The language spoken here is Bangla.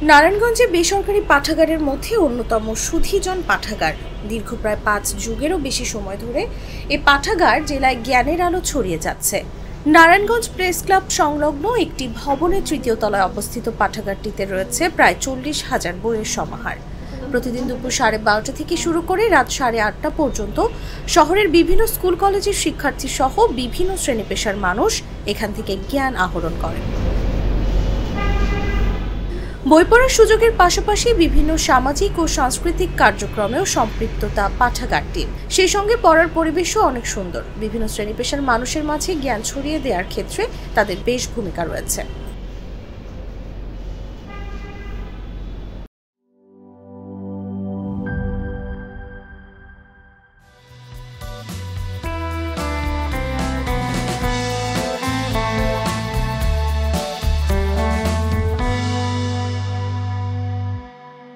নারায়ণগঞ্জে বেসরকারি পাঠাগারের মধ্যে অন্যতম সুধীজন পাঠাগার। দীর্ঘ প্রায় 5 যুগেরও বেশি সময় ধরে এই পাঠাগার জেলায় জ্ঞানের আলো ছড়িয়ে যাচ্ছে। নারায়ণগঞ্জ প্রেস ক্লাব সংলগ্ন একটি ভবনের 3য় তলায় অবস্থিত পাঠাগারটিতে রয়েছে প্রায় 40,000 বইয়ের সমাহার। প্রতিদিন দুপুর 12:30 থেকে শুরু করে রাত 8:30 পর্যন্ত শহরের বিভিন্ন স্কুল কলেজের শিক্ষার্থী সহ বিভিন্ন শ্রেণী পেশার মানুষ এখান থেকে জ্ঞান আহরণ করেন। বই পড়ার সুযোগের পাশাপাশি বিভিন্ন সামাজিক ও সাংস্কৃতিক কার্যক্রমেও সম্পৃক্ততা পাঠাগারটির। সেই সঙ্গে পড়ার পরিবেশও অনেক সুন্দর। বিভিন্ন শ্রেণী পেশার মানুষের মাঝে জ্ঞান ছড়িয়ে দেওয়ার ক্ষেত্রে তাদের বেশ ভূমিকা রয়েছে।